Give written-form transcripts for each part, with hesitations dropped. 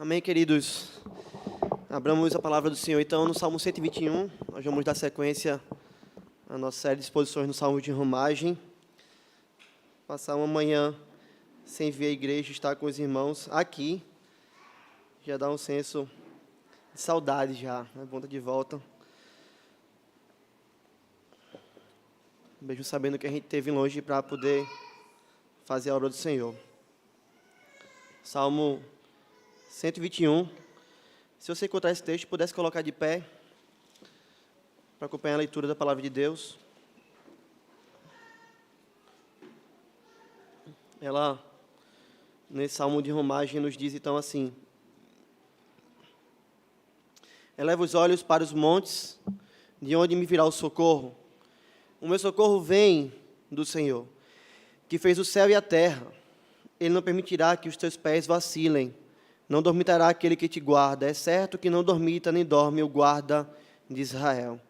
Amém, queridos? Abramos a palavra do Senhor, então, no Salmo 121. Nós vamos dar sequência à nossa série de exposições no Salmo de Romagem. Passar uma manhã sem ver a igreja, estar com os irmãos aqui, já dá um senso de saudade já, né? Bom estar de volta. Mesmo sabendo que a gente esteve longe para poder fazer a obra do Senhor. Salmo 121. Se você encontrar esse texto, pudesse colocar de pé para acompanhar a leitura da palavra de Deus. Ela, nesse Salmo de Romagem, nos diz então assim: eleva os olhos para os montes, de onde me virá o socorro. O meu socorro vem do Senhor, que fez o céu e a terra. Ele não permitirá que os teus pés vacilem. Não dormitará aquele que te guarda. É certo que não dormita nem dorme o guarda de Israel.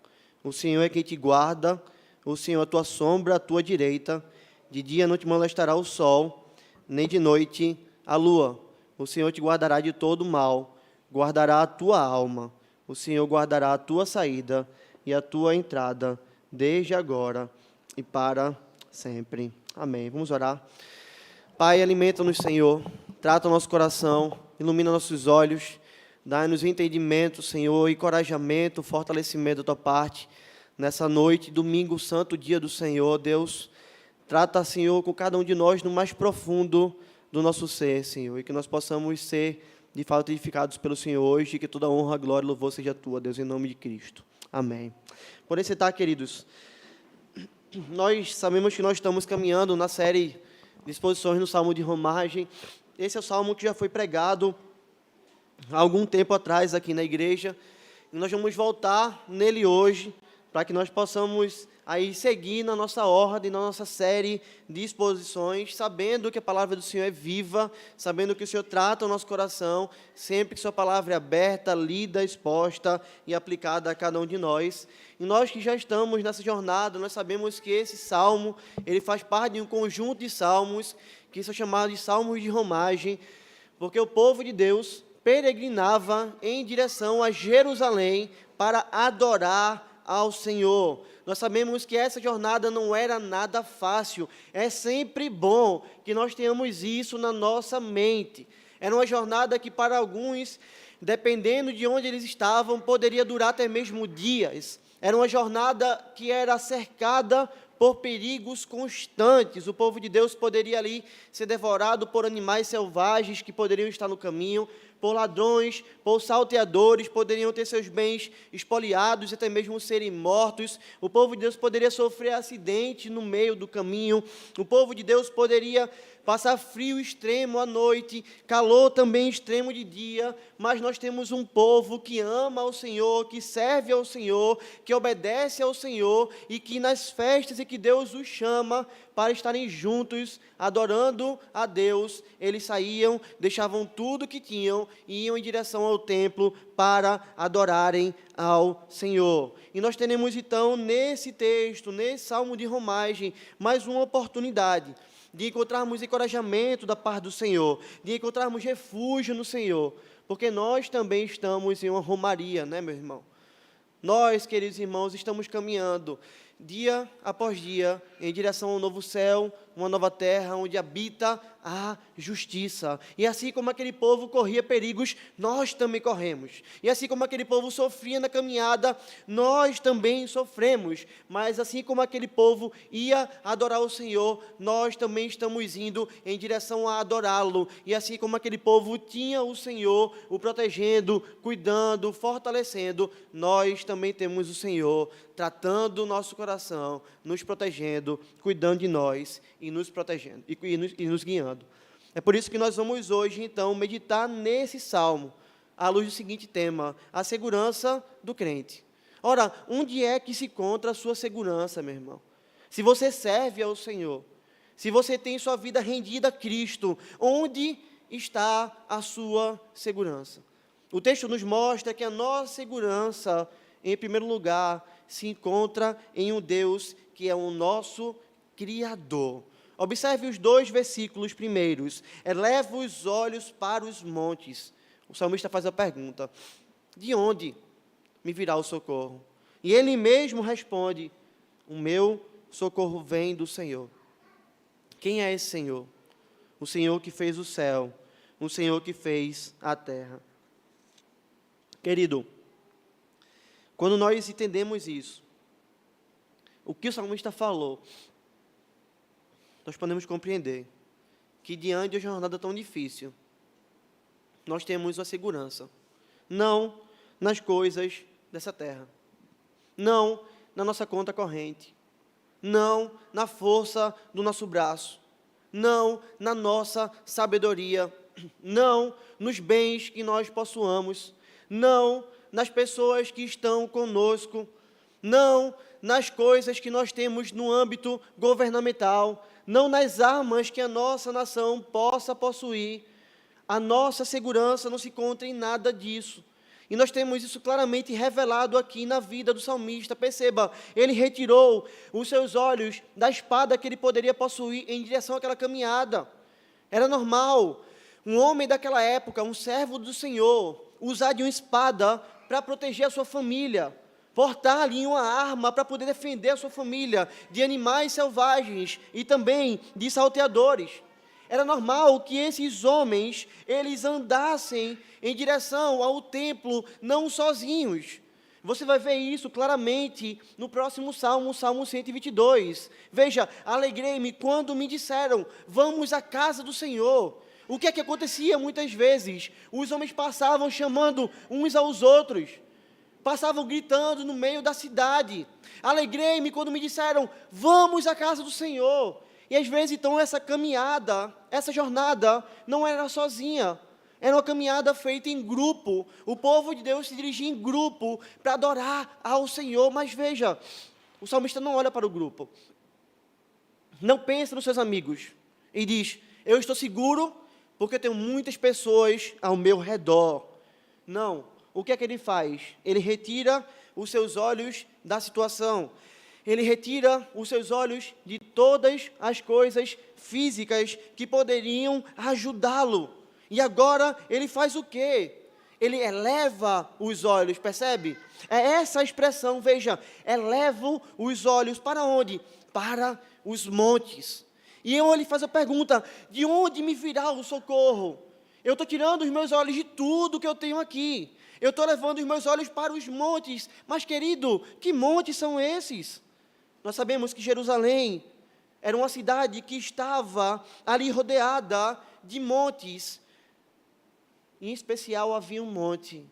O Senhor é quem te guarda, o Senhor é a tua sombra, a tua direita. De dia não te molestará o sol, nem de noite a lua. O Senhor te guardará de todo mal, guardará a tua alma. O Senhor guardará a tua saída e a tua entrada, desde agora e para sempre. Amém. Vamos orar. Pai, alimenta-nos, Senhor, trata o nosso coração, ilumina nossos olhos, dá-nos entendimento, Senhor, encorajamento, fortalecimento da Tua parte, nessa noite, domingo santo, dia do Senhor. Deus, trata, Senhor, com cada um de nós no mais profundo do nosso ser, Senhor, e que nós possamos ser, de fato, edificados pelo Senhor hoje, e que toda honra, glória e louvor seja Tua, Deus, em nome de Cristo. Amém. Por esse tá, queridos, nós sabemos que nós estamos caminhando na série de exposições no Salmo de Romagem. Esse é o Salmo que já foi pregado há algum tempo atrás aqui na igreja, e nós vamos voltar nele hoje, para que nós possamos aí seguir na nossa ordem, na nossa série de exposições, sabendo que a palavra do Senhor é viva, sabendo que o Senhor trata o nosso coração, sempre que sua palavra é aberta, lida, exposta e aplicada a cada um de nós. E nós que já estamos nessa jornada, nós sabemos que esse salmo, ele faz parte de um conjunto de salmos, que são chamados de salmos de romagem, porque o povo de Deus peregrinava em direção a Jerusalém para adorar ao Senhor. Nós sabemos que essa jornada não era nada fácil. É sempre bom que nós tenhamos isso na nossa mente. Era uma jornada que para alguns, dependendo de onde eles estavam, poderia durar até mesmo dias. Era uma jornada que era cercada por perigos constantes. O povo de Deus poderia ali ser devorado por animais selvagens que poderiam estar no caminho, por ladrões, por salteadores, poderiam ter seus bens espoliados e até mesmo serem mortos. O povo de Deus poderia sofrer acidente no meio do caminho. O povo de Deus poderia passar frio extremo à noite, calor também extremo de dia, mas nós temos um povo que ama ao Senhor, que serve ao Senhor, que obedece ao Senhor e que nas festas em que Deus os chama para estarem juntos, adorando a Deus, eles saíam, deixavam tudo que tinham e iam em direção ao templo para adorarem ao Senhor. E nós teremos então nesse texto, nesse Salmo de Romagem, mais uma oportunidade de encontrarmos encorajamento da parte do Senhor, de encontrarmos refúgio no Senhor, porque nós também estamos em uma romaria, né, meu irmão? Nós, queridos irmãos, estamos caminhando dia após dia em direção ao novo céu, uma nova terra, onde habita a justiça. E assim como aquele povo corria perigos, nós também corremos. E assim como aquele povo sofria na caminhada, nós também sofremos. Mas assim como aquele povo ia adorar o Senhor, nós também estamos indo em direção a adorá-lo. E assim como aquele povo tinha o Senhor o protegendo, cuidando, fortalecendo, nós também temos o Senhor tratando o nosso coração, nos protegendo, cuidando de nós e nos protegendo e nos guiando. É por isso que nós vamos hoje, então, meditar nesse salmo, à luz do seguinte tema: a segurança do crente. Ora, onde é que se encontra a sua segurança, meu irmão? Se você serve ao Senhor, se você tem sua vida rendida a Cristo, onde está a sua segurança? O texto nos mostra que a nossa segurança, em primeiro lugar, se encontra em um Deus que é o nosso Criador. Observe os dois versículos primeiros. Eleva os olhos para os montes. o salmista faz a pergunta: de onde me virá o socorro? E ele mesmo responde: o meu socorro vem do Senhor. Quem é esse Senhor? O Senhor que fez o céu, o Senhor que fez a terra. Querido, quando nós entendemos isso, o que o salmista falou, nós podemos compreender que diante de uma jornada tão difícil, nós temos uma segurança, não nas coisas dessa terra, não na nossa conta corrente, não na força do nosso braço, não na nossa sabedoria, não nos bens que nós possuamos, não nas pessoas que estão conosco, não nas coisas que nós temos no âmbito governamental, não nas armas que a nossa nação possa possuir. A nossa segurança não se encontra em nada disso. E nós temos isso claramente revelado aqui na vida do salmista. Perceba, ele retirou os seus olhos da espada que ele poderia possuir em direção àquela caminhada. Era normal um homem daquela época, um servo do Senhor, usar de uma espada para proteger a sua família, portar ali uma arma para poder defender a sua família de animais selvagens e também de salteadores. Era normal que esses homens, eles andassem em direção ao templo, não sozinhos. Você vai ver isso claramente no próximo Salmo, Salmo 122. Veja, alegrei-me quando me disseram, vamos à casa do Senhor. O que é que acontecia muitas vezes? Os homens passavam chamando uns aos outros, passavam gritando no meio da cidade. Alegrei-me quando me disseram, vamos à casa do Senhor. E às vezes, então, essa caminhada, essa jornada, não era sozinha. Era uma caminhada feita em grupo. O povo de Deus se dirigia em grupo para adorar ao Senhor. Mas veja, o salmista não olha para o grupo. Não pensa nos seus amigos. E diz, eu estou seguro porque tenho muitas pessoas ao meu redor. Não. O que é que ele faz? Ele retira os seus olhos da situação. Ele retira os seus olhos de todas as coisas físicas que poderiam ajudá-lo. E agora ele faz o quê? Ele eleva os olhos, percebe? É essa a expressão, veja, elevo os olhos para onde? Para os montes. E ele faz a pergunta, de onde me virá o socorro? Eu estou tirando os meus olhos de tudo que eu tenho aqui. Eu estou levando os meus olhos para os montes. Mas, querido, que montes são esses? Nós sabemos que Jerusalém era uma cidade que estava ali rodeada de montes. Em especial havia um monte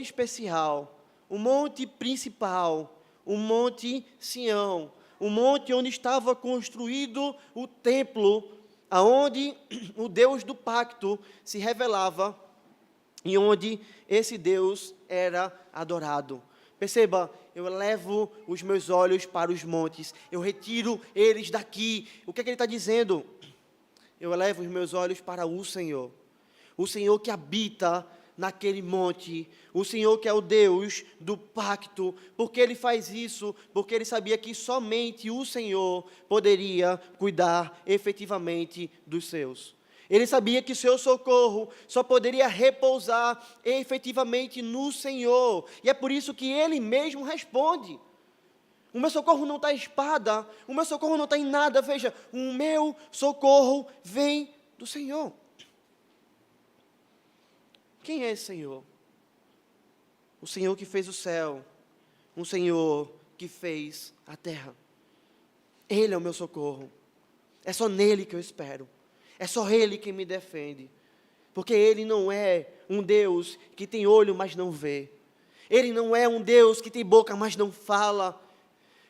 especial, o monte principal, o monte Sião, o monte onde estava construído o templo, aonde o Deus do pacto se revelava e onde esse Deus era adorado. Perceba, eu elevo os meus olhos para os montes, eu retiro eles daqui. O que é que ele está dizendo? Eu elevo os meus olhos para o Senhor que habita naquele monte, o Senhor que é o Deus do pacto. Por que ele faz isso? Porque ele sabia que somente o Senhor poderia cuidar efetivamente dos seus. Ele sabia que seu socorro só poderia repousar efetivamente no Senhor. E é por isso que ele mesmo responde. O meu socorro não está em espada, o meu socorro não está em nada. Veja, o meu socorro vem do Senhor. Quem é esse Senhor? O Senhor que fez o céu, o Senhor que fez a terra. Ele é o meu socorro. É só nele que eu espero. É só Ele que me defende, porque Ele não é um Deus que tem olho, mas não vê. Ele não é um Deus que tem boca, mas não fala.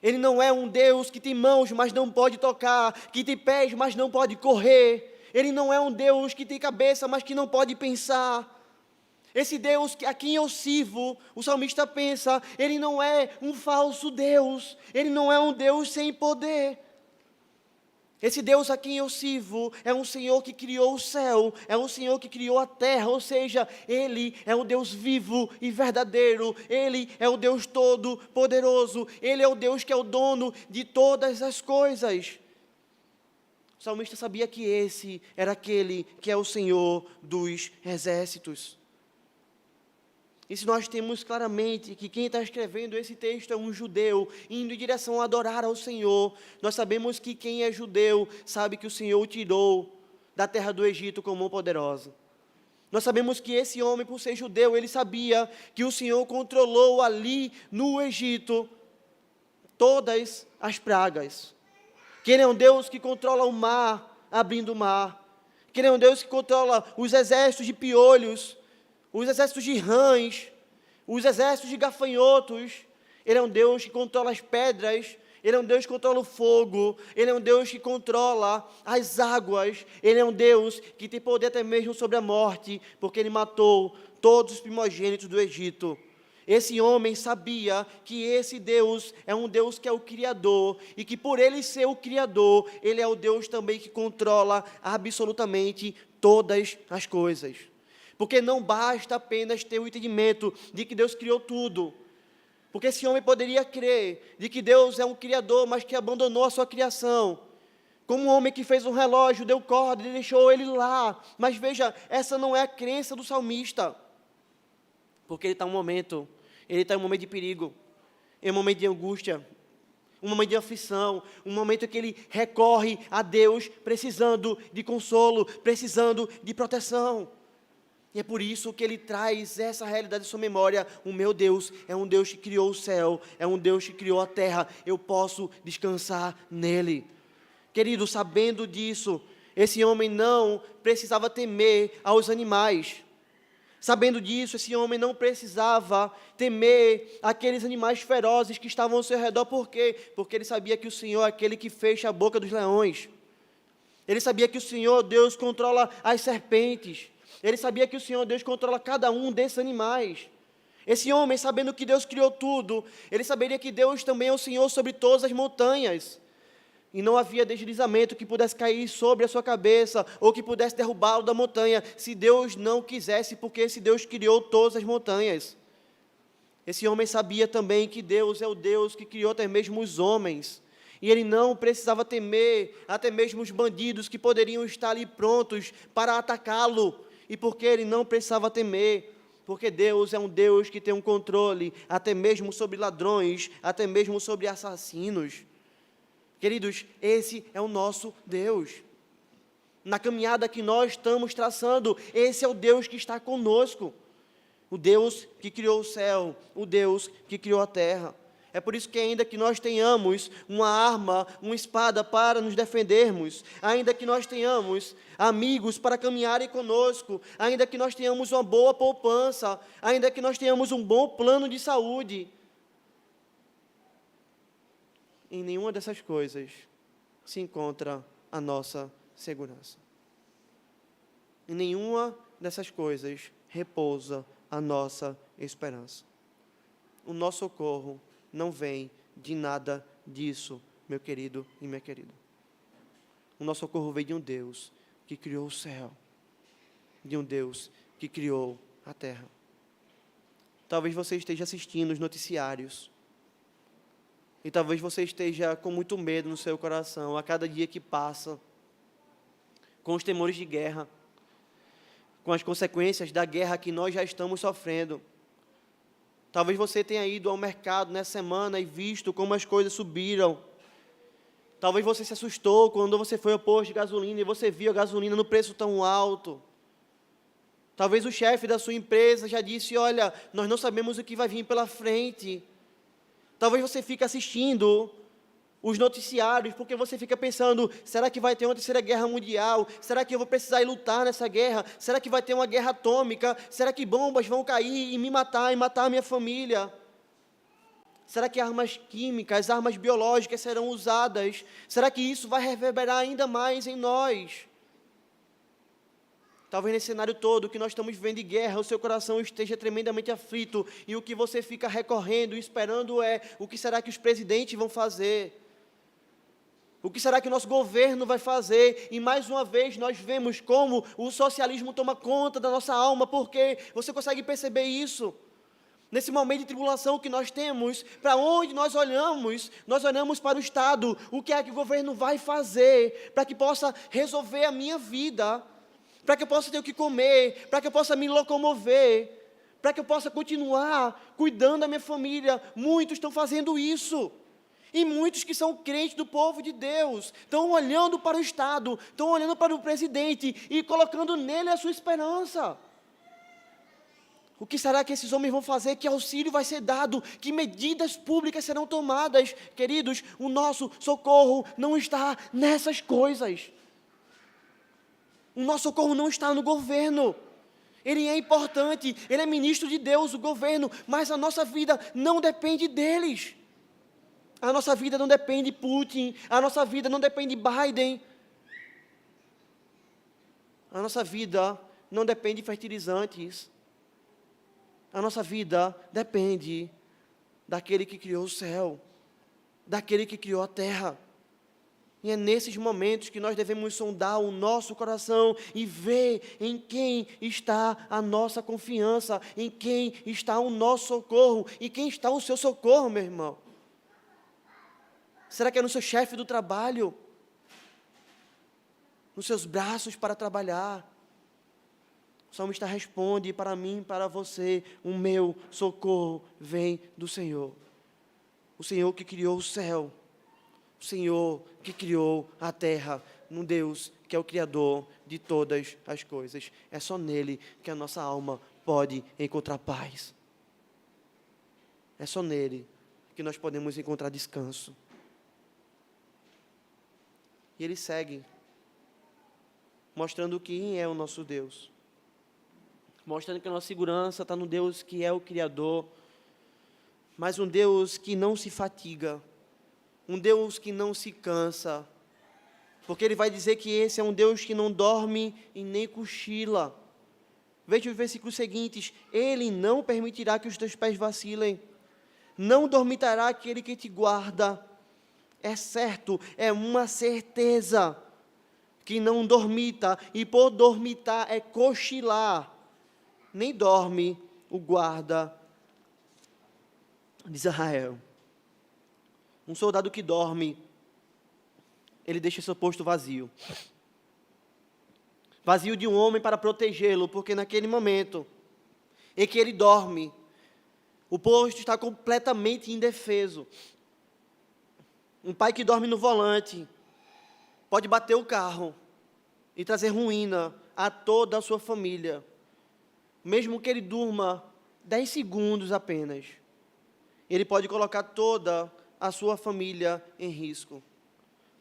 Ele não é um Deus que tem mãos, mas não pode tocar, que tem pés, mas não pode correr. Ele não é um Deus que tem cabeça, mas que não pode pensar. Esse Deus a quem eu sirvo, o salmista pensa, Ele não é um falso Deus, Ele não é um Deus sem poder. Esse Deus a quem eu sirvo é um Senhor que criou o céu, é um Senhor que criou a terra, ou seja, Ele é um Deus vivo e verdadeiro, Ele é o Deus todo-poderoso, Ele é o Deus que é o dono de todas as coisas. O salmista sabia que esse era aquele que é o Senhor dos exércitos. E se nós temos claramente que quem está escrevendo esse texto é um judeu, indo em direção a adorar ao Senhor, nós sabemos que quem é judeu sabe que o Senhor o tirou da terra do Egito com mão poderosa. Nós sabemos que esse homem, por ser judeu, ele sabia que o Senhor controlou ali no Egito todas as pragas. Que Ele é um Deus que controla o mar, abrindo o mar. Que Ele é um Deus que controla os exércitos de piolhos, os exércitos de rãs, os exércitos de gafanhotos. Ele é um Deus que controla as pedras. Ele é um Deus que controla o fogo. Ele é um Deus que controla as águas. Ele é um Deus que tem poder até mesmo sobre a morte, porque Ele matou todos os primogênitos do Egito. Esse homem sabia que esse Deus é um Deus que é o Criador, e que por Ele ser o Criador, Ele é o Deus também que controla absolutamente todas as coisas. Porque não basta apenas ter o entendimento de que Deus criou tudo. Porque esse homem poderia crer de que Deus é um Criador, mas que abandonou a sua criação. Como um homem que fez um relógio, deu corda e deixou ele lá. Mas veja, essa não é a crença do salmista. Porque ele está em um momento de perigo, em um momento de angústia, um momento de aflição, um momento em que ele recorre a Deus, precisando de consolo, precisando de proteção. E é por isso que ele traz essa realidade à sua memória. O meu Deus é um Deus que criou o céu, é um Deus que criou a terra, eu posso descansar nele. Querido, sabendo disso, esse homem não precisava temer aos animais. Sabendo disso, esse homem não precisava temer aqueles animais ferozes que estavam ao seu redor. Por quê? Porque ele sabia que o Senhor é aquele que fecha a boca dos leões. Ele sabia que o Senhor, Deus, controla as serpentes. Ele sabia que o Senhor, Deus, controla cada um desses animais. Esse homem, sabendo que Deus criou tudo, ele saberia que Deus também é o Senhor sobre todas as montanhas. E não havia deslizamento que pudesse cair sobre a sua cabeça, ou que pudesse derrubá-lo da montanha, se Deus não quisesse, porque esse Deus criou todas as montanhas. Esse homem sabia também que Deus é o Deus que criou até mesmo os homens. E ele não precisava temer até mesmo os bandidos que poderiam estar ali prontos para atacá-lo. E porque ele não precisava temer? Porque Deus é um Deus que tem um controle até mesmo sobre ladrões, até mesmo sobre assassinos. Queridos, esse é o nosso Deus. Na caminhada que nós estamos traçando, esse é o Deus que está conosco. O Deus que criou o céu, o Deus que criou a terra. É por isso que ainda que nós tenhamos uma arma, uma espada para nos defendermos, ainda que nós tenhamos amigos para caminharem conosco, ainda que nós tenhamos uma boa poupança, ainda que nós tenhamos um bom plano de saúde, em nenhuma dessas coisas se encontra a nossa segurança. Em nenhuma dessas coisas repousa a nossa esperança. O nosso socorro não vem de nada disso, meu querido e minha querida. O nosso socorro vem de um Deus que criou o céu, de um Deus que criou a terra. Talvez você esteja assistindo os noticiários, e talvez você esteja com muito medo no seu coração, a cada dia que passa, com os temores de guerra, com as consequências da guerra que nós já estamos sofrendo. Talvez você tenha ido ao mercado nessa semana e visto como as coisas subiram. Talvez você se assustou quando você foi ao posto de gasolina e você viu a gasolina no preço tão alto. Talvez o chefe da sua empresa já disse, olha, nós não sabemos o que vai vir pela frente. Talvez você fique assistindo os noticiários, porque você fica pensando, será que vai ter uma terceira guerra mundial? Será que eu vou precisar ir lutar nessa guerra? Será que vai ter uma guerra atômica? Será que bombas vão cair e me matar, e matar a minha família? Será que armas químicas, armas biológicas serão usadas? Será que isso vai reverberar ainda mais em nós? Talvez nesse cenário todo que nós estamos vivendo de guerra, o seu coração esteja tremendamente aflito, e o que você fica recorrendo e esperando é, o que será que os presidentes vão fazer? O que será que o nosso governo vai fazer? E mais uma vez nós vemos como o socialismo toma conta da nossa alma, porque você consegue perceber isso? Nesse momento de tribulação que nós temos, para onde nós olhamos para o Estado, o que é que o governo vai fazer para que possa resolver a minha vida, para que eu possa ter o que comer, para que eu possa me locomover, para que eu possa continuar cuidando da minha família. Muitos estão fazendo isso. E muitos que são crentes do povo de Deus, estão olhando para o Estado, estão olhando para o presidente e colocando nele a sua esperança. O que será que esses homens vão fazer? Que auxílio vai ser dado? Que medidas públicas serão tomadas? Queridos, o nosso socorro não está nessas coisas. O nosso socorro não está no governo. Ele é importante, ele é ministro de Deus, o governo, mas a nossa vida não depende deles. A nossa vida não depende de Putin, a nossa vida não depende de Biden. A nossa vida não depende de fertilizantes. A nossa vida depende daquele que criou o céu, daquele que criou a terra. E é nesses momentos que nós devemos sondar o nosso coração e ver em quem está a nossa confiança, em quem está o nosso socorro, e quem está o seu socorro, meu irmão. Será que é no seu chefe do trabalho? Nos seus braços para trabalhar? O salmista responde para mim, para você: o meu socorro vem do Senhor. O Senhor que criou o céu, o Senhor que criou a terra, um Deus que é o Criador de todas as coisas. É só nele que a nossa alma pode encontrar paz. É só nele que nós podemos encontrar descanso. E ele segue, mostrando quem é o nosso Deus. Mostrando que a nossa segurança está no Deus que é o Criador, mas um Deus que não se fatiga, um Deus que não se cansa, porque ele vai dizer que esse é um Deus que não dorme e nem cochila. Veja os versículos seguintes: ele não permitirá que os teus pés vacilem, não dormitará aquele que te guarda. É certo, é uma certeza que não dormita, e por dormitar é cochilar. Nem dorme o guarda de Israel. Um soldado que dorme, ele deixa seu posto vazio. Vazio de um homem para protegê-lo, porque naquele momento em que ele dorme, o posto está completamente indefeso. Um pai que dorme no volante pode bater o carro e trazer ruína a toda a sua família. Mesmo que ele durma 10 segundos apenas, ele pode colocar toda a sua família em risco.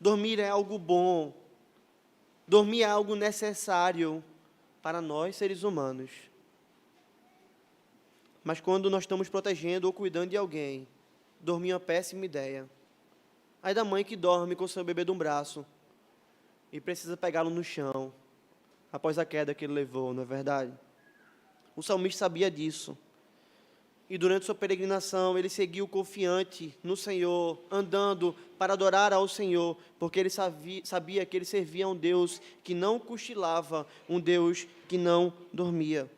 Dormir é algo bom. Dormir é algo necessário para nós, seres humanos. Mas quando nós estamos protegendo ou cuidando de alguém, dormir é uma péssima ideia. Aí da mãe que dorme com seu bebê de um braço e precisa pegá-lo no chão, após a queda que ele levou, não é verdade? O salmista sabia disso. E durante sua peregrinação, ele seguiu confiante no Senhor, andando para adorar ao Senhor, porque ele sabia que ele servia a um Deus que não cochilava, um Deus que não dormia.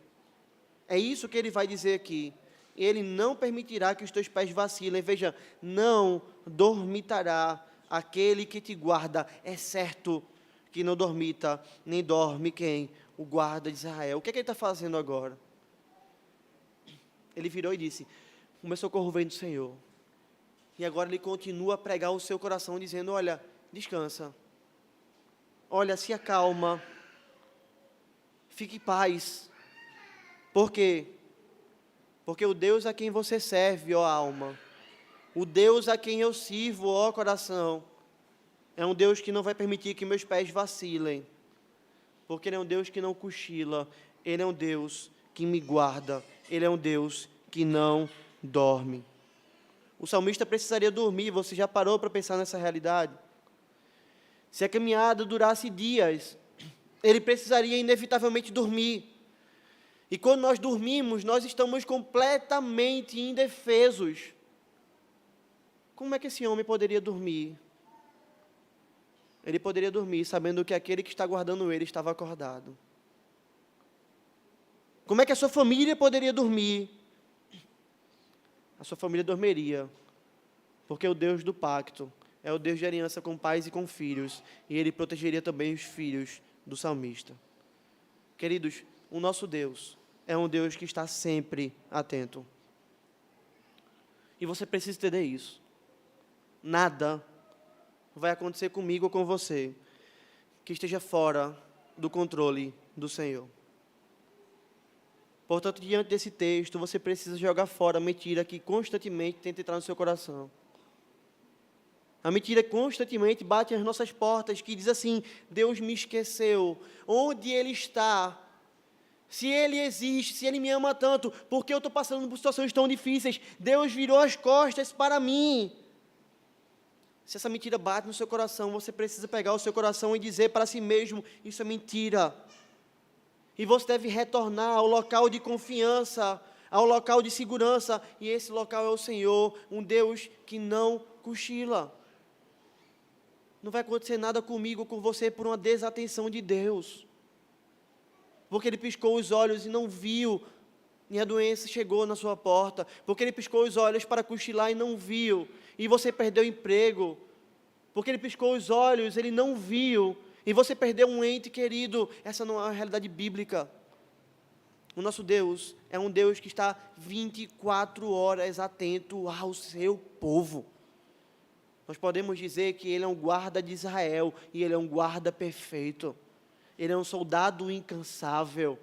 É isso que ele vai dizer aqui. Ele não permitirá que os teus pés vacilem. Veja, não dormitará aquele que te guarda. É certo que não dormita, nem dorme quem? O guarda de Israel. O que é que ele está fazendo agora? Ele virou e disse: o meu socorro vem do Senhor. E agora ele continua a pregar o seu coração, dizendo: olha, descansa. Olha, se acalma. Fique em paz. Por quê? Porque o Deus a quem você serve, ó alma, o Deus a quem eu sirvo, ó coração, é um Deus que não vai permitir que meus pés vacilem. Porque Ele é um Deus que não cochila. Ele é um Deus que me guarda. Ele é um Deus que não dorme. O salmista precisaria dormir. Você já parou para pensar nessa realidade? Se a caminhada durasse dias, ele precisaria inevitavelmente dormir. E quando nós dormimos, nós estamos completamente indefesos. Como é que esse homem poderia dormir? Ele poderia dormir sabendo que aquele que está guardando ele estava acordado. Como é que a sua família poderia dormir? a sua família dormiria, porque o Deus do pacto é o Deus de aliança com pais e com filhos, e Ele protegeria também os filhos do salmista. Queridos, o nosso Deus é um Deus que está sempre atento. E você precisa entender isso. Nada vai acontecer comigo ou com você que esteja fora do controle do Senhor. Portanto, diante desse texto, você precisa jogar fora a mentira que constantemente tenta entrar no seu coração. A mentira constantemente bate às nossas portas, que diz assim: Deus me esqueceu. Onde Ele está? Se Ele existe, se Ele me ama tanto, por que eu estou passando por situações tão difíceis? Deus virou as costas para mim. Se essa mentira bate no seu coração, você precisa pegar o seu coração e dizer para si mesmo: isso é mentira. E você deve retornar ao local de confiança, ao local de segurança, e esse local é o Senhor, um Deus que não cochila. Não vai acontecer nada comigo ou com você por uma desatenção de Deus. Porque Ele piscou os olhos e não viu, e a doença chegou na sua porta. Porque Ele piscou os olhos para cochilar e não viu, e você perdeu o emprego. Porque Ele piscou os olhos, Ele não viu, e você perdeu um ente querido. Essa não é a realidade bíblica. O nosso Deus é um Deus que está 24 horas atento ao seu povo. Nós podemos dizer que Ele é um guarda de Israel, e Ele é um guarda perfeito. Ele é um soldado incansável.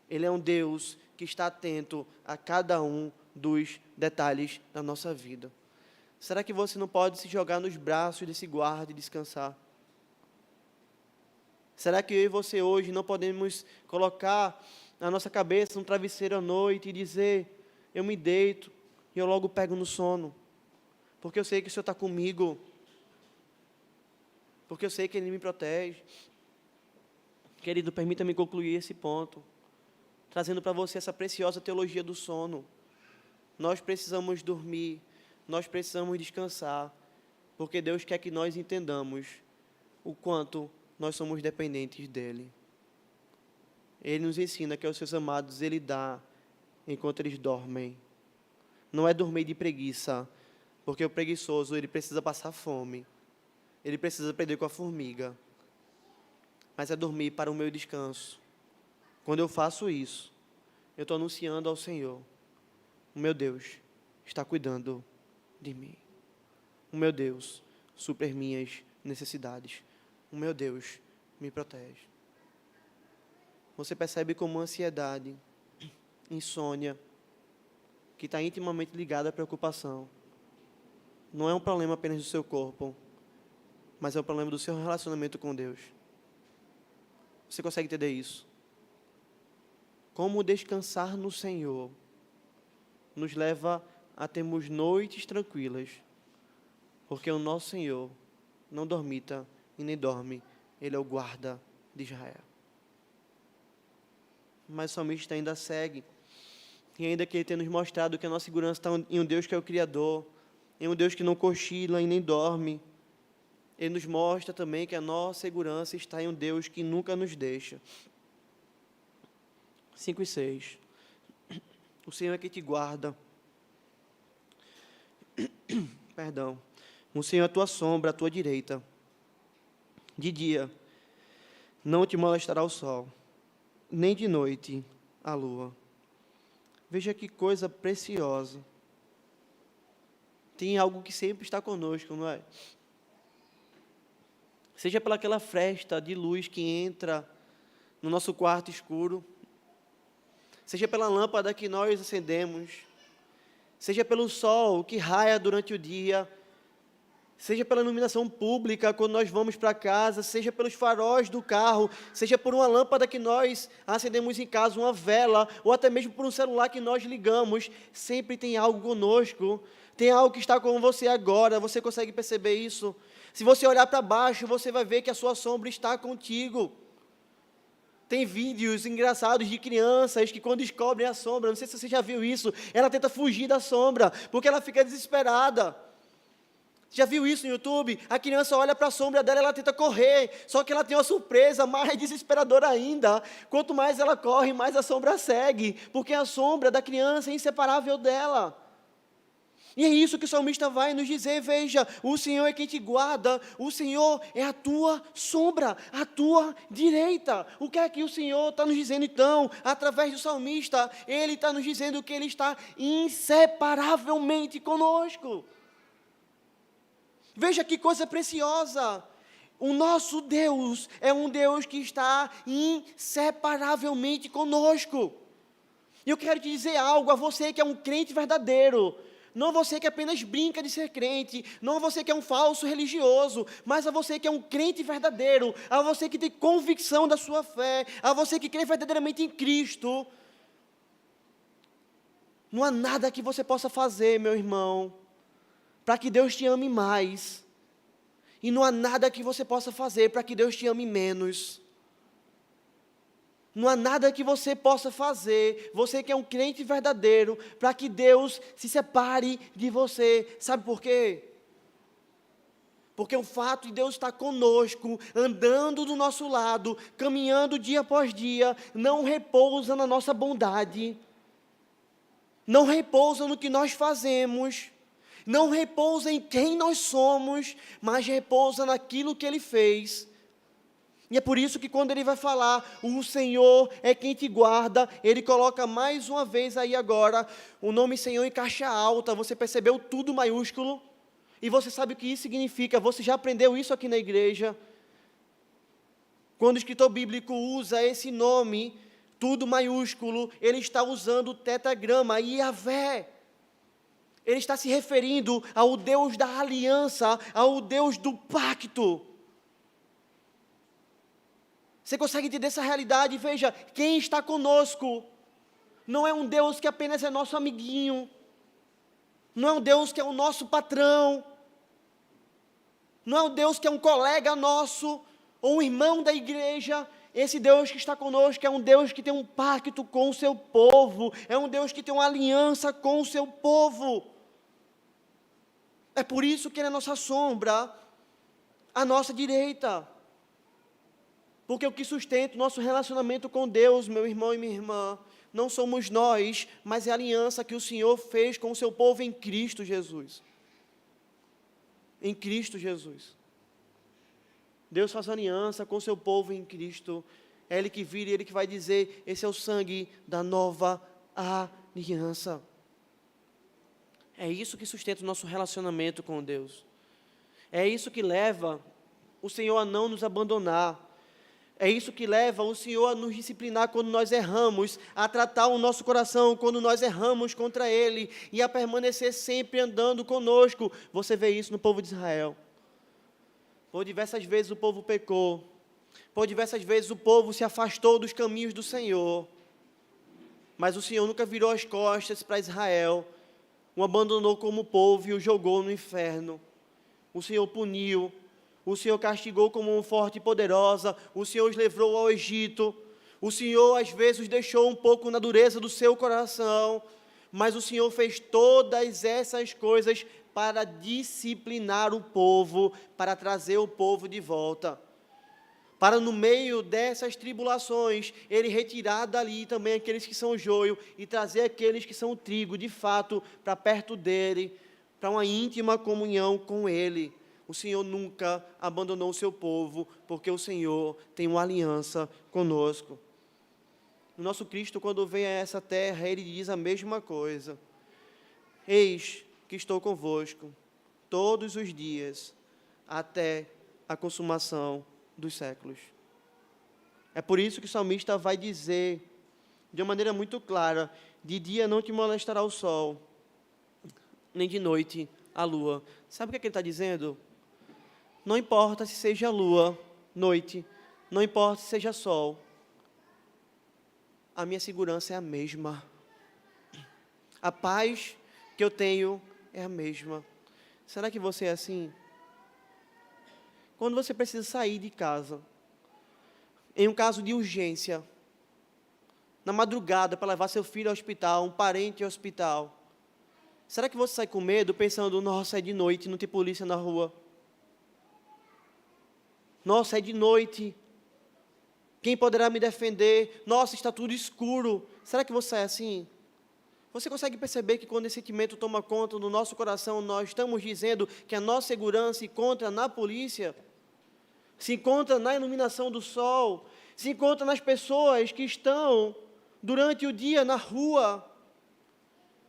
Ele é um Deus que está atento a cada um dos detalhes da nossa vida. Será que você não pode se jogar nos braços desse guarda e descansar? Será que eu e você hoje não podemos colocar a nossa cabeça no travesseiro à noite e dizer: eu me deito e eu logo pego no sono, porque eu sei que o Senhor está comigo, porque eu sei que Ele me protege. Querido, permita-me concluir esse ponto, trazendo para você essa preciosa teologia do sono. Nós precisamos dormir, nós precisamos descansar, porque Deus quer que nós entendamos o quanto nós somos dependentes dEle. Ele nos ensina que aos seus amados Ele dá enquanto eles dormem. Não é dormir de preguiça, porque o preguiçoso, ele precisa passar fome, ele precisa aprender com a formiga, mas é dormir para o meu descanso. Quando eu faço isso, eu estou anunciando ao Senhor: o meu Deus está cuidando de mim. O meu Deus supre minhas necessidades. O meu Deus me protege. Você percebe como ansiedade, insônia, que está intimamente ligada à preocupação, não é um problema apenas do seu corpo, mas é um problema do seu relacionamento com Deus. Você consegue entender isso? Como descansar no Senhor nos leva a termos noites tranquilas, porque o nosso Senhor não dormita e nem dorme, Ele é o guarda de Israel. Mas o salmista ainda segue, e ainda que Ele tenha nos mostrado que a nossa segurança está em um Deus que é o Criador, em um Deus que não cochila e nem dorme, Ele nos mostra também que a nossa segurança está em um Deus que nunca nos deixa. 5 e 6. O Senhor é que te guarda. Perdão. O Senhor é a tua sombra, a tua direita. De dia não te molestará o sol, nem de noite a lua. Veja que coisa preciosa. Tem algo que sempre está conosco, não é? Seja pelaquela fresta de luz que entra no nosso quarto escuro, seja pela lâmpada que nós acendemos, seja pelo sol que raia durante o dia, seja pela iluminação pública quando nós vamos para casa, seja pelos faróis do carro, seja por uma lâmpada que nós acendemos em casa, uma vela, ou até mesmo por um celular que nós ligamos, sempre tem algo conosco, tem algo que está com você agora. Você consegue perceber isso? Se você olhar para baixo, você vai ver que a sua sombra está contigo. Tem vídeos engraçados de crianças que, quando descobrem a sombra, não sei se você já viu isso, ela tenta fugir da sombra, porque ela fica desesperada. Já viu isso no YouTube? A criança olha para a sombra dela, ela tenta correr, só que ela tem uma surpresa mais desesperadora ainda. Quanto mais ela corre, mais a sombra segue, porque a sombra da criança é inseparável dela. E é isso que o salmista vai nos dizer, veja, o Senhor é quem te guarda, o Senhor é a tua sombra, a tua direita. O que é que o Senhor está nos dizendo então? Através do salmista, Ele está nos dizendo que Ele está inseparavelmente conosco. Veja que coisa preciosa. O nosso Deus é um Deus que está inseparavelmente conosco. E eu quero te dizer algo a você que é um crente verdadeiro. Não você que apenas brinca de ser crente, não você que é um falso religioso, mas a você que é um crente verdadeiro, a você que tem convicção da sua fé, a você que crê verdadeiramente em Cristo. Não há nada que você possa fazer, meu irmão, para que Deus te ame mais. E não há nada que você possa fazer para que Deus te ame menos. Não há nada que você possa fazer, você que é um crente verdadeiro, para que Deus se separe de você. Sabe por quê? Porque o fato de Deus estar conosco, andando do nosso lado, caminhando dia após dia, não repousa na nossa bondade, não repousa no que nós fazemos, não repousa em quem nós somos, mas repousa naquilo que Ele fez. E é por isso que quando ele vai falar, o Senhor é quem te guarda, ele coloca mais uma vez aí agora, o nome Senhor em caixa alta, você percebeu tudo maiúsculo? E você sabe o que isso significa, você já aprendeu isso aqui na igreja? Quando o escritor bíblico usa esse nome, tudo maiúsculo, ele está usando o tetragrama, Yahvé. Ele está se referindo ao Deus da aliança, ao Deus do pacto. Você consegue entender essa realidade? Veja, quem está conosco não é um Deus que apenas é nosso amiguinho, não é um Deus que é o nosso patrão, não é um Deus que é um colega nosso, ou um irmão da igreja. Esse Deus que está conosco é um Deus que tem um pacto com o seu povo, é um Deus que tem uma aliança com o seu povo. É por isso que Ele é a nossa sombra, a nossa direita. Porque o que sustenta o nosso relacionamento com Deus, meu irmão e minha irmã, não somos nós, mas é a aliança que o Senhor fez com o seu povo em Cristo Jesus. Em Cristo Jesus. Deus faz aliança com o seu povo em Cristo. É Ele que vira e Ele que vai dizer, esse é o sangue da nova aliança. É isso que sustenta o nosso relacionamento com Deus. É isso que leva o Senhor a não nos abandonar. É isso que leva o Senhor a nos disciplinar quando nós erramos, a tratar o nosso coração quando nós erramos contra Ele e a permanecer sempre andando conosco. Você vê isso no povo de Israel. Por diversas vezes o povo pecou, por diversas vezes o povo se afastou dos caminhos do Senhor, mas o Senhor nunca virou as costas para Israel, o abandonou como povo e o jogou no inferno. O Senhor puniu, o Senhor castigou como um forte e poderosa, o Senhor os levou ao Egito, o Senhor às vezes os deixou um pouco na dureza do seu coração, mas o Senhor fez todas essas coisas para disciplinar o povo, para trazer o povo de volta. Para no meio dessas tribulações, Ele retirar dali também aqueles que são o joio e trazer aqueles que são o trigo, de fato, para perto dEle, para uma íntima comunhão com Ele. O Senhor nunca abandonou o seu povo, porque o Senhor tem uma aliança conosco. O nosso Cristo, quando vem a essa terra, Ele diz a mesma coisa. Eis que estou convosco todos os dias, até a consumação dos séculos. É por isso que o salmista vai dizer, de uma maneira muito clara, de dia não te molestará o sol, nem de noite a lua. Sabe o que ele está dizendo? Não importa se seja lua, noite, não importa se seja sol, a minha segurança é a mesma. A paz que eu tenho é a mesma. Será que você é assim? Quando você precisa sair de casa, em um caso de urgência, na madrugada para levar seu filho ao hospital, um parente ao hospital, será que você sai com medo, pensando, nossa, é de noite, não tem polícia na rua? Nossa, é de noite, quem poderá me defender? Nossa, está tudo escuro. Será que você é assim? Você consegue perceber que quando esse sentimento toma conta do nosso coração, nós estamos dizendo que a nossa segurança se encontra na polícia, se encontra na iluminação do sol, se encontra nas pessoas que estão durante o dia na rua.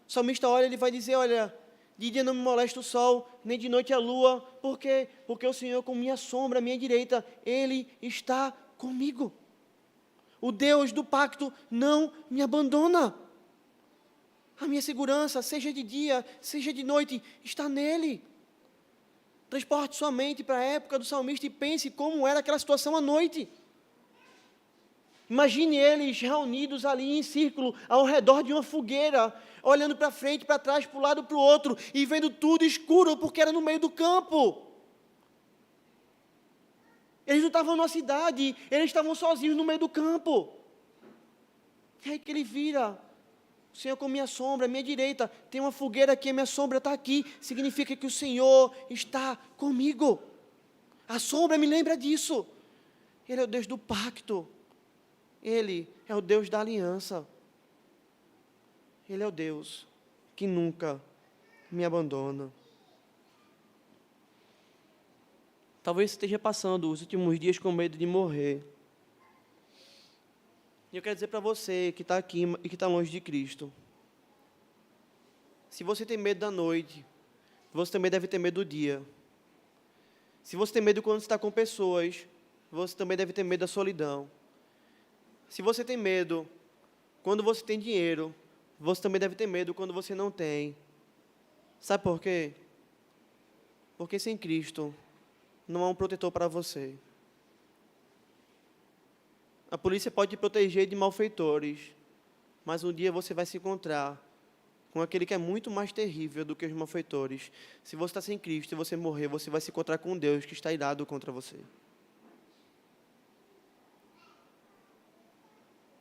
O salmista olha, ele vai dizer, olha, de dia não me molesta o sol, nem de noite a lua. Por quê? Porque o Senhor, com minha sombra, à minha direita, Ele está comigo. O Deus do pacto não me abandona. A minha segurança, seja de dia, seja de noite, está nele. Transporte sua mente para a época do salmista e pense como era aquela situação à noite. Imagine eles reunidos ali em círculo, ao redor de uma fogueira, olhando para frente, para trás, para um lado, para o outro, e vendo tudo escuro, porque era no meio do campo. Eles não estavam na cidade, eles estavam sozinhos no meio do campo. E aí que ele vira, o Senhor com minha sombra, à minha direita, tem uma fogueira aqui, a minha sombra está aqui, significa que o Senhor está comigo. A sombra me lembra disso. Ele é o Deus do pacto. Ele é o Deus da aliança. Ele é o Deus que nunca me abandona. Talvez você esteja passando os últimos dias com medo de morrer. E eu quero dizer para você que está aqui e que está longe de Cristo. Se você tem medo da noite, você também deve ter medo do dia. Se você tem medo quando você está com pessoas, você também deve ter medo da solidão. Se você tem medo quando você tem dinheiro, você também deve ter medo quando você não tem. Sabe por quê? Porque sem Cristo não há um protetor para você. A polícia pode te proteger de malfeitores, mas um dia você vai se encontrar com aquele que é muito mais terrível do que os malfeitores. Se você está sem Cristo e você morrer, você vai se encontrar com um Deus que está irado contra você.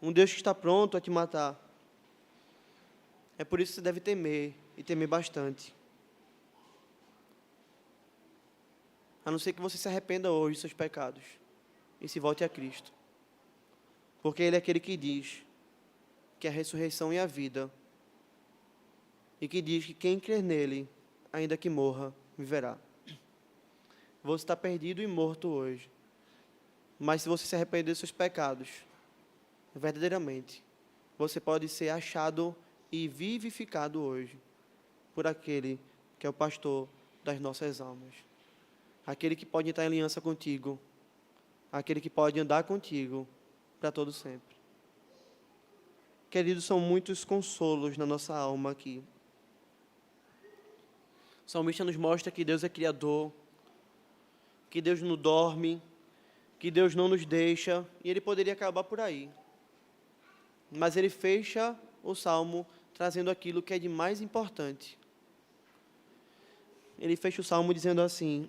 Um Deus que está pronto a te matar. É por isso que você deve temer, e temer bastante. A não ser que você se arrependa hoje dos seus pecados e se volte a Cristo. Porque Ele é aquele que diz que é a ressurreição e a vida. E que diz que quem crer nele, ainda que morra, viverá. Você está perdido e morto hoje. Mas se você se arrepender dos seus pecados, verdadeiramente, você pode ser achado e vivificado hoje por aquele que é o pastor das nossas almas. Aquele que pode entrar em aliança contigo, aquele que pode andar contigo para todo sempre. Queridos, são muitos consolos na nossa alma aqui. O salmista nos mostra que Deus é criador, que Deus não dorme, que Deus não nos deixa, e ele poderia acabar por aí. Mas ele fecha o salmo trazendo aquilo que é de mais importante. Ele fecha o salmo dizendo assim: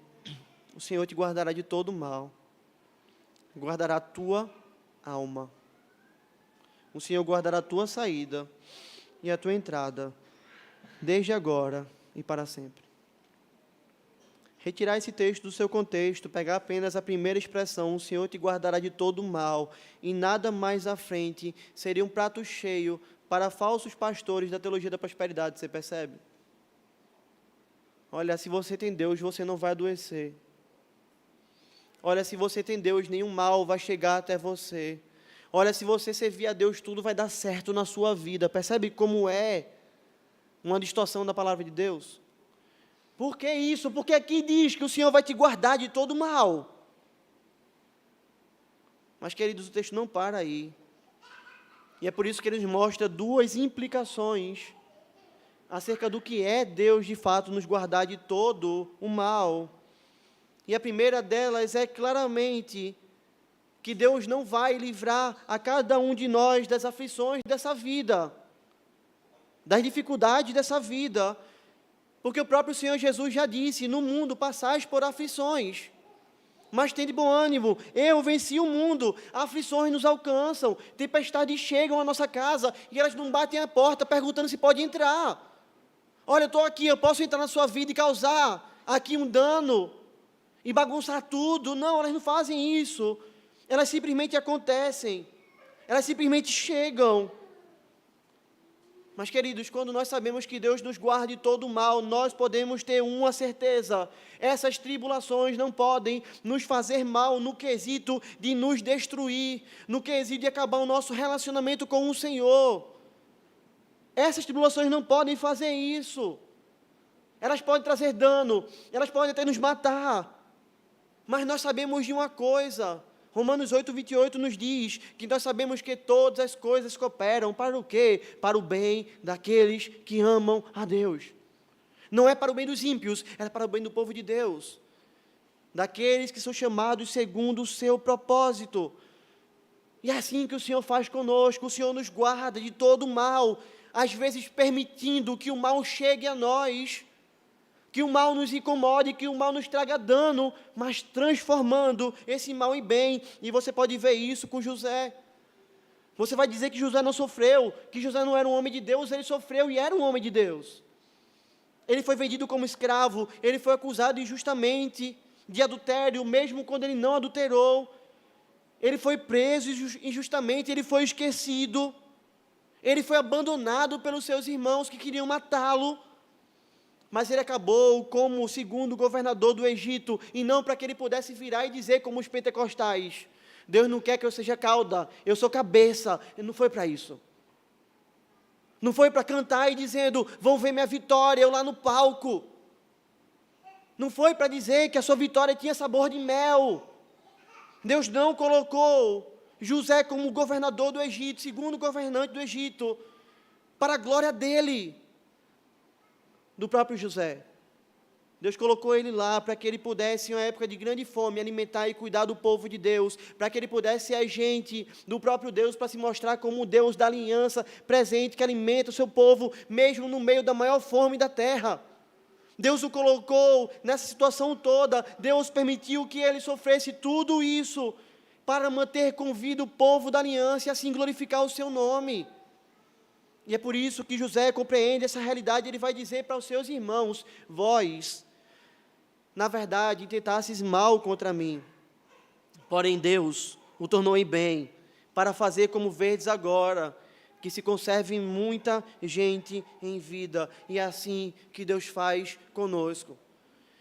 o Senhor te guardará de todo mal, guardará a tua alma. O Senhor guardará a tua saída e a tua entrada, desde agora e para sempre. Retirar esse texto do seu contexto, pegar apenas a primeira expressão, o Senhor te guardará de todo mal, e nada mais à frente, seria um prato cheio para falsos pastores da teologia da prosperidade, você percebe? Olha, se você tem Deus, você não vai adoecer. Olha, se você tem Deus, nenhum mal vai chegar até você. Olha, se você servir a Deus, tudo vai dar certo na sua vida. Percebe como é uma distorção da palavra de Deus? Por que isso? Porque aqui diz que o Senhor vai te guardar de todo mal. Mas, queridos, o texto não para aí. E é por isso que ele nos mostra duas implicações acerca do que é Deus, de fato, nos guardar de todo o mal. E a primeira delas é claramente que Deus não vai livrar a cada um de nós das aflições dessa vida, das dificuldades dessa vida, porque o próprio Senhor Jesus já disse: no mundo passais por aflições, mas tende bom ânimo, eu venci o mundo. Aflições nos alcançam, tempestades chegam à nossa casa, e elas não batem a porta perguntando se pode entrar. Olha, eu estou aqui, eu posso entrar na sua vida e causar aqui um dano, e bagunçar tudo. Não, elas não fazem isso. Elas simplesmente acontecem, elas simplesmente chegam. Mas, queridos, quando nós sabemos que Deus nos guarda de todo o mal, nós podemos ter uma certeza: essas tribulações não podem nos fazer mal no quesito de nos destruir, no quesito de acabar o nosso relacionamento com o Senhor. Essas tribulações não podem fazer isso. Elas podem trazer dano, elas podem até nos matar. Mas nós sabemos de uma coisa: Romanos 8:28 nos diz que nós sabemos que todas as coisas cooperam para o quê? Para o bem daqueles que amam a Deus. Não é para o bem dos ímpios, é para o bem do povo de Deus, daqueles que são chamados segundo o seu propósito. E é assim que o Senhor faz conosco. O Senhor nos guarda de todo o mal, às vezes permitindo que o mal chegue a nós, que o mal nos incomode, que o mal nos traga dano, mas transformando esse mal em bem. E você pode ver isso com José. Você vai dizer que José não sofreu, que José não era um homem de Deus. Ele sofreu e era um homem de Deus. Ele foi vendido como escravo, ele foi acusado injustamente de adultério, mesmo quando ele não adulterou. Ele foi preso injustamente, ele foi esquecido. Ele foi abandonado pelos seus irmãos que queriam matá-lo. Mas ele acabou como o segundo governador do Egito, e não para que ele pudesse virar e dizer como os pentecostais: Deus não quer que eu seja cauda, eu sou cabeça. E não foi para isso. Não foi para cantar e dizendo: vão ver minha vitória, eu lá no palco. Não foi para dizer que a sua vitória tinha sabor de mel. Deus não colocou José como governador do Egito, segundo governante do Egito, para a glória dele, do próprio José. Deus colocou ele lá para que ele pudesse, em uma época de grande fome, alimentar e cuidar do povo de Deus, para que ele pudesse ser agente do próprio Deus, para se mostrar como o Deus da aliança presente, que alimenta o seu povo, mesmo no meio da maior fome da terra. Deus o colocou nessa situação toda. Deus permitiu que ele sofresse tudo isso para manter com vida o povo da aliança e assim glorificar o seu nome. E é por isso que José compreende essa realidade. Ele vai dizer para os seus irmãos: vós, na verdade, intentasseis mal contra mim, porém Deus o tornou em bem, para fazer como vedes agora, que se conserve muita gente em vida. E é assim que Deus faz conosco.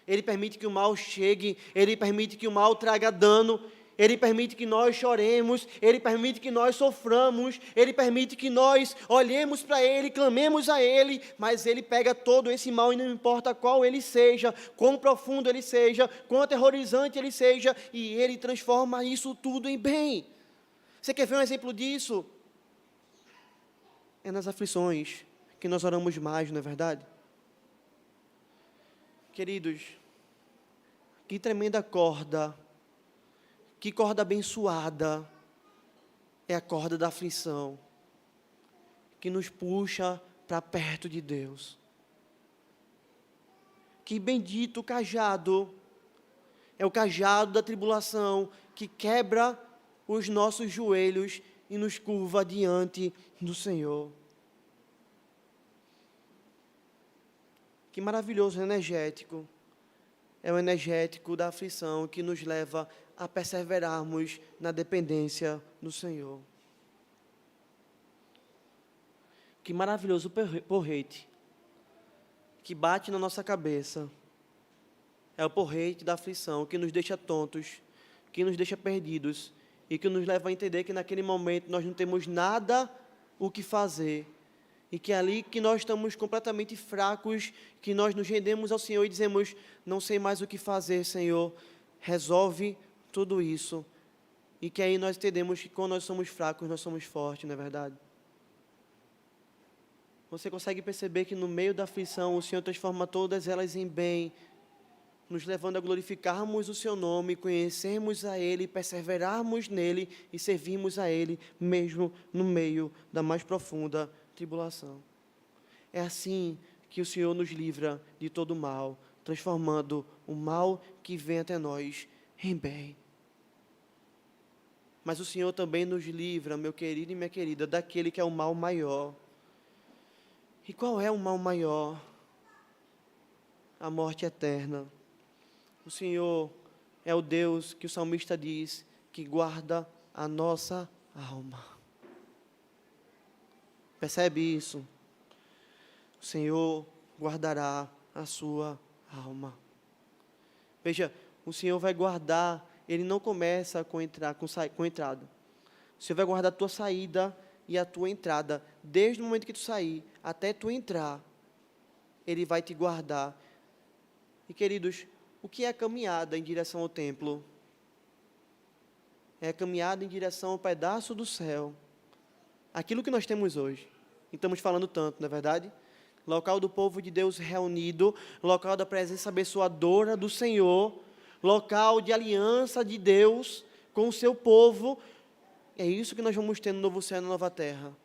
Ele permite que o mal chegue, Ele permite que o mal traga dano, Ele permite que nós choremos, Ele permite que nós soframos, Ele permite que nós olhemos para Ele, clamemos a Ele, mas Ele pega todo esse mal, e não importa qual ele seja, quão profundo ele seja, quão aterrorizante ele seja, e Ele transforma isso tudo em bem. Você quer ver um exemplo disso? É nas aflições que nós oramos mais, não é verdade? Queridos, que tremenda corda, que corda abençoada é a corda da aflição, que nos puxa para perto de Deus. Que bendito cajado, é o cajado da tribulação, que quebra os nossos joelhos e nos curva diante do Senhor. Que maravilhoso energético, é o energético da aflição que nos leva a perseverarmos na dependência do Senhor. Que maravilhoso porrete que bate na nossa cabeça, é o porrete da aflição que nos deixa tontos, que nos deixa perdidos, e que nos leva a entender que naquele momento nós não temos nada o que fazer, e que é ali que nós estamos completamente fracos, que nós nos rendemos ao Senhor e dizemos: não sei mais o que fazer, Senhor, resolve tudo isso. E que aí nós entendemos que quando nós somos fracos, nós somos fortes, não é verdade? Você consegue perceber que no meio da aflição o Senhor transforma todas elas em bem, nos levando a glorificarmos o seu nome, conhecermos a Ele, perseverarmos nele e servirmos a Ele, mesmo no meio da mais profunda tribulação. É assim que o Senhor nos livra de todo o mal, transformando o mal que vem até nós em bem. Mas o Senhor também nos livra, meu querido e minha querida, daquele que é o mal maior. E qual é o mal maior? A morte eterna. O Senhor é o Deus que o salmista diz que guarda a nossa alma. Percebe isso? o Senhor guardará a sua alma. Veja, o Senhor vai guardar, Ele não começa com entrada. O Senhor vai guardar a tua saída e a tua entrada. Desde o momento que tu sair até tu entrar, Ele vai te guardar. E queridos, o que é a caminhada em direção ao templo? É a caminhada em direção ao pedaço do céu. Aquilo que nós temos hoje. E estamos falando tanto, não é verdade? Local do povo de Deus reunido, local da presença abençoadora do Senhor, local de aliança de Deus com o seu povo. É isso que nós vamos ter no novo céu e na nova terra.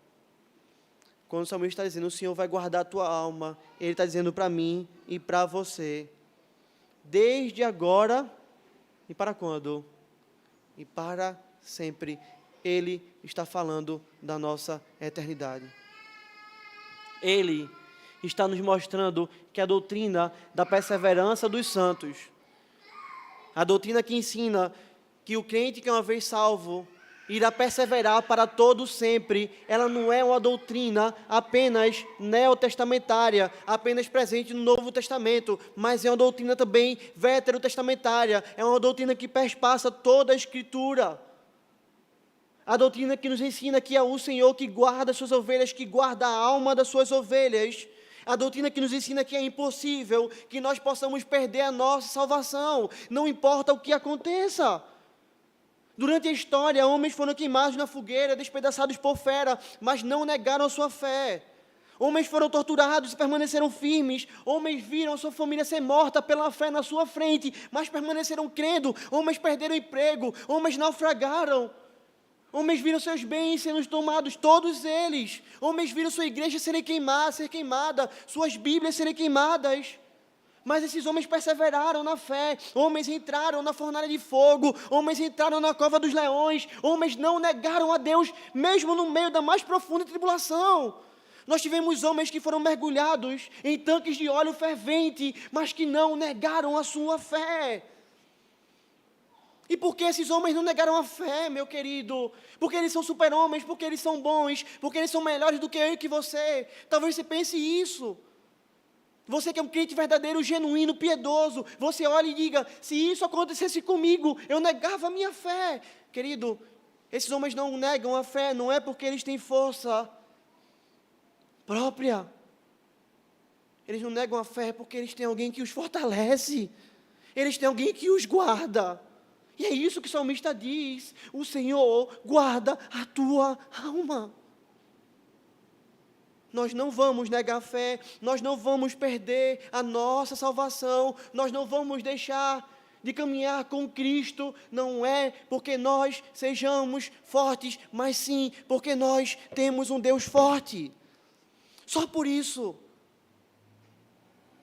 Quando o salmista está dizendo, o Senhor vai guardar a tua alma, Ele está dizendo para mim e para você, desde agora e para quando? E para sempre. Ele está falando da nossa eternidade. Ele está nos mostrando que a doutrina da perseverança dos santos, a doutrina que ensina que o crente que é uma vez salvo irá perseverar para todo sempre, ela não é uma doutrina apenas neotestamentária, apenas presente no Novo Testamento, mas é uma doutrina também veterotestamentária, é uma doutrina que perspassa toda a Escritura. A doutrina que nos ensina que é o Senhor que guarda as suas ovelhas, que guarda a alma das suas ovelhas. A doutrina que nos ensina que é impossível que nós possamos perder a nossa salvação, não importa o que aconteça. Durante a história, homens foram queimados na fogueira, despedaçados por fera, mas não negaram a sua fé. Homens foram torturados e permaneceram firmes. Homens viram sua família ser morta pela fé na sua frente, mas permaneceram crendo. Homens perderam emprego, homens naufragaram. Homens viram seus bens sendo tomados, todos eles. Homens viram sua igreja ser queimada, suas Bíblias serem queimadas. Mas esses homens perseveraram na fé. Homens entraram na fornalha de fogo. Homens entraram na cova dos leões. Homens não negaram a Deus, mesmo no meio da mais profunda tribulação. Nós tivemos homens que foram mergulhados em tanques de óleo fervente, mas que não negaram a sua fé. E por que esses homens não negaram a fé, meu querido? Porque eles são super-homens, porque eles são bons, porque eles são melhores do que eu e que você. Talvez você pense isso. Você que é um crente verdadeiro, genuíno, piedoso, você olha e diga, se isso acontecesse comigo, eu negava a minha fé. Querido, esses homens não negam a fé, não é porque eles têm força própria. Eles não negam a fé porque eles têm alguém que os fortalece. Eles têm alguém que os guarda. E é isso que o salmista diz, o Senhor guarda a tua alma. Nós não vamos negar a fé, nós não vamos perder a nossa salvação, nós não vamos deixar de caminhar com Cristo, não é porque nós sejamos fortes, mas sim porque nós temos um Deus forte. Só por isso.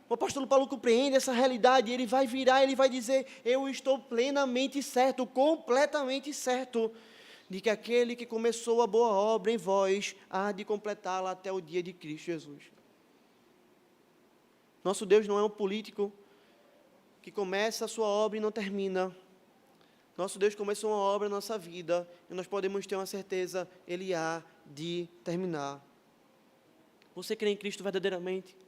O apóstolo Paulo compreende essa realidade, ele vai virar, ele vai dizer, eu estou plenamente certo, completamente certo, de que aquele que começou a boa obra em vós, há de completá-la até o dia de Cristo Jesus. Nosso Deus não é um político que começa a sua obra e não termina. Nosso Deus começou uma obra na nossa vida, e nós podemos ter uma certeza, Ele há de terminar. Você crê em Cristo verdadeiramente?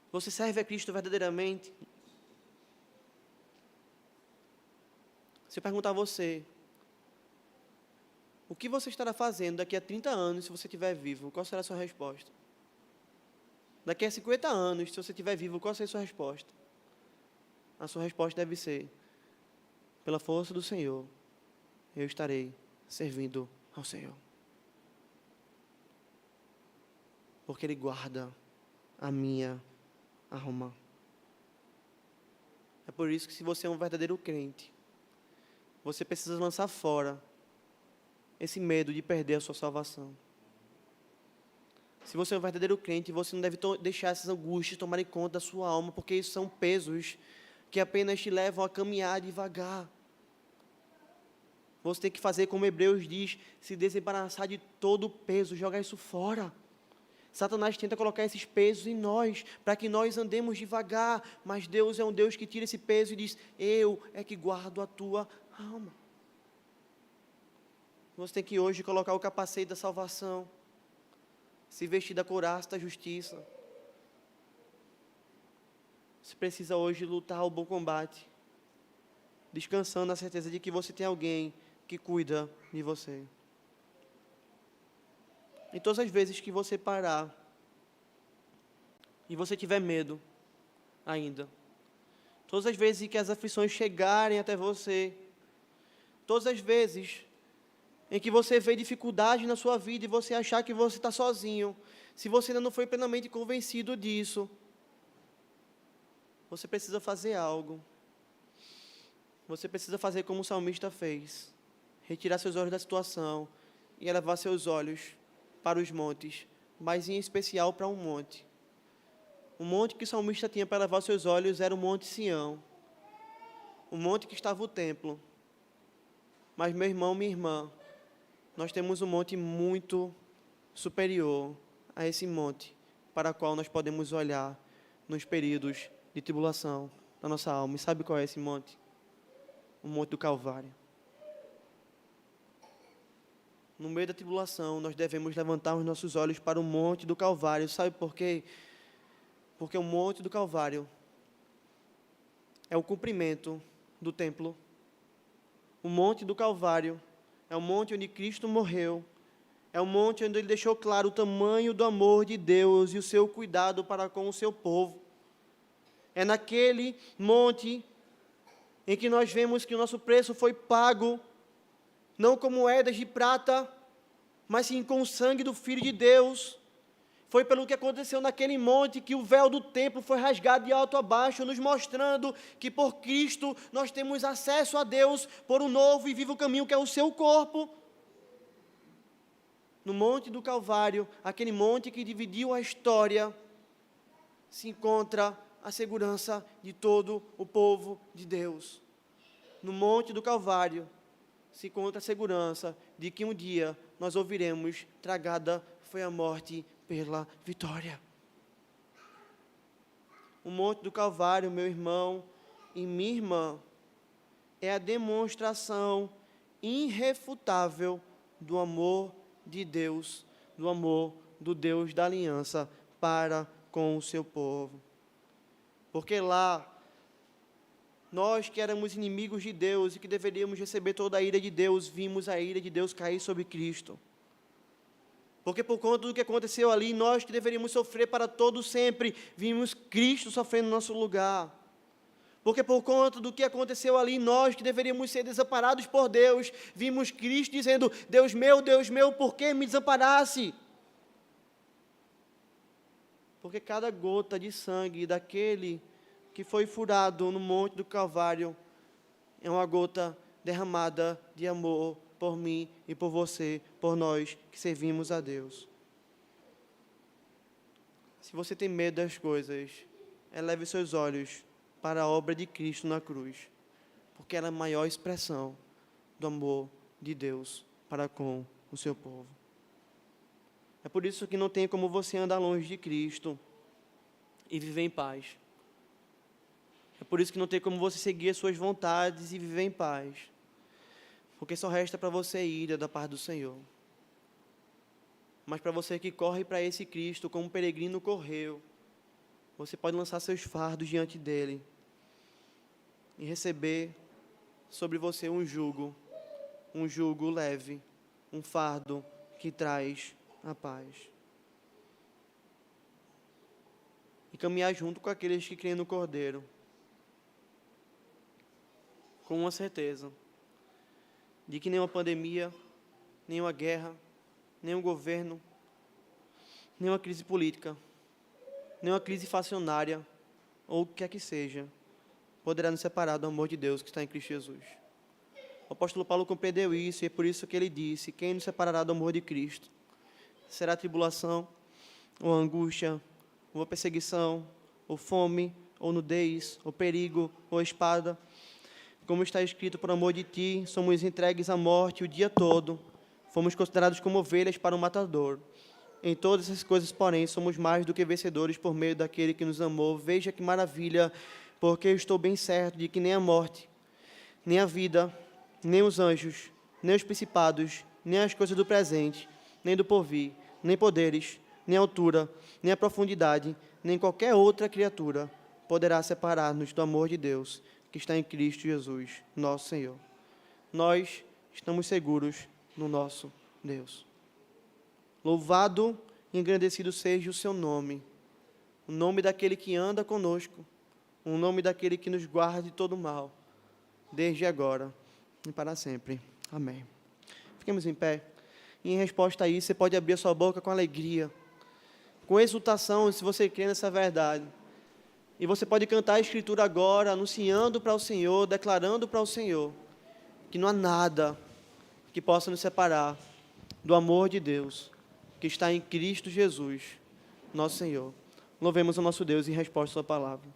Você serve a Cristo verdadeiramente? Se eu perguntar a você, o que você estará fazendo daqui a 30 anos, se você estiver vivo, qual será a sua resposta? Daqui a 50 anos, se você estiver vivo, qual será a sua resposta? A sua resposta deve ser, pela força do Senhor, eu estarei servindo ao Senhor. Porque Ele guarda a minha alma. É por isso que se você é um verdadeiro crente, você precisa lançar fora esse medo de perder a sua salvação. Se você é um verdadeiro crente, você não deve deixar essas angústias tomarem conta da sua alma, porque isso são pesos que apenas te levam a caminhar devagar. Você tem que fazer como Hebreus diz, se desembaraçar de todo o peso, jogar isso fora. Satanás tenta colocar esses pesos em nós, para que nós andemos devagar, mas Deus é um Deus que tira esse peso e diz, eu é que guardo a tua alma. Você tem que hoje colocar o capacete da salvação. se vestir da couraça da justiça. Você precisa hoje lutar o bom combate, descansando na certeza de que você tem alguém que cuida de você. E todas as vezes que você parar e você tiver medo ainda, todas as vezes que as aflições chegarem até você, todas as vezes em que você vê dificuldade na sua vida e você achar que você está sozinho, se você ainda não foi plenamente convencido disso, você precisa fazer algo. Você precisa fazer como o salmista fez, retirar seus olhos da situação e elevar seus olhos para os montes, mas em especial para um monte. O monte que o salmista tinha para elevar seus olhos era o Monte Sião, o monte que estava o templo. Mas, meu irmão, minha irmã, nós temos um monte muito superior a esse monte para o qual nós podemos olhar nos períodos de tribulação da nossa alma. E sabe qual é esse monte? O Monte do Calvário. No meio da tribulação, nós devemos levantar os nossos olhos para o Monte do Calvário. Sabe por quê? Porque o Monte do Calvário é o cumprimento do templo. O Monte do Calvário é o monte onde Cristo morreu. É o monte onde Ele deixou claro o tamanho do amor de Deus e o seu cuidado para com o seu povo. É naquele monte em que nós vemos que o nosso preço foi pago, não com moedas de prata, mas sim com o sangue do Filho de Deus. Foi pelo que aconteceu naquele monte que o véu do templo foi rasgado de alto a baixo, nos mostrando que por Cristo nós temos acesso a Deus por um novo e vivo caminho que é o seu corpo. No Monte do Calvário, aquele monte que dividiu a história, se encontra a segurança de todo o povo de Deus. No Monte do Calvário se encontra a segurança de que um dia nós ouviremos: tragada foi a morte pela vitória. O Monte do Calvário, meu irmão e minha irmã, é a demonstração irrefutável do amor de Deus, do amor do Deus da aliança para com o seu povo. Porque lá, nós que éramos inimigos de Deus e que deveríamos receber toda a ira de Deus, vimos a ira de Deus cair sobre Cristo. Porque por conta do que aconteceu ali, nós que deveríamos sofrer para todo sempre, vimos Cristo sofrendo no nosso lugar. Porque por conta do que aconteceu ali, nós que deveríamos ser desamparados por Deus, vimos Cristo dizendo: Deus meu, por que me desamparasse? Porque cada gota de sangue daquele que foi furado no Monte do Calvário é uma gota derramada de amor por mim e por você, por nós que servimos a Deus. Se você tem medo das coisas, eleve seus olhos para a obra de Cristo na cruz, porque ela é a maior expressão do amor de Deus para com o seu povo. É por isso que não tem como você andar longe de Cristo e viver em paz. É por isso que não tem como você seguir as suas vontades e viver em paz. Porque só resta para você ira da paz do Senhor. Mas para você que corre para esse Cristo como um peregrino correu, você pode lançar seus fardos diante dele e receber sobre você um jugo leve, um fardo que traz a paz. E caminhar junto com aqueles que creem no Cordeiro, com uma certeza de que nenhuma pandemia, nenhuma guerra, nenhum governo, nenhuma crise política, nenhuma crise facionária, ou o que quer que seja, poderá nos separar do amor de Deus que está em Cristo Jesus. O apóstolo Paulo compreendeu isso, e é por isso que ele disse: quem nos separará do amor de Cristo? Será a tribulação, ou a angústia, ou a perseguição, ou fome, ou nudez, ou perigo, ou espada? Como está escrito: por amor de ti, somos entregues à morte o dia todo, fomos considerados como ovelhas para o matador. Em todas essas coisas, porém, somos mais do que vencedores por meio daquele que nos amou. Veja que maravilha, porque eu estou bem certo de que nem a morte, nem a vida, nem os anjos, nem os principados, nem as coisas do presente, nem do porvir, nem poderes, nem a altura, nem a profundidade, nem qualquer outra criatura poderá separar-nos do amor de Deus que está em Cristo Jesus, nosso Senhor. Nós estamos seguros no nosso Deus. Louvado e engrandecido seja o seu nome, o nome daquele que anda conosco, o nome daquele que nos guarda de todo mal, desde agora e para sempre. Amém. Fiquemos em pé. E em resposta a isso, você pode abrir a sua boca com alegria, com exultação, se você crê nessa verdade. E você pode cantar a Escritura agora, anunciando para o Senhor, declarando para o Senhor, que não há nada que possa nos separar do amor de Deus, que está em Cristo Jesus, nosso Senhor. Louvemos o nosso Deus em resposta à sua palavra.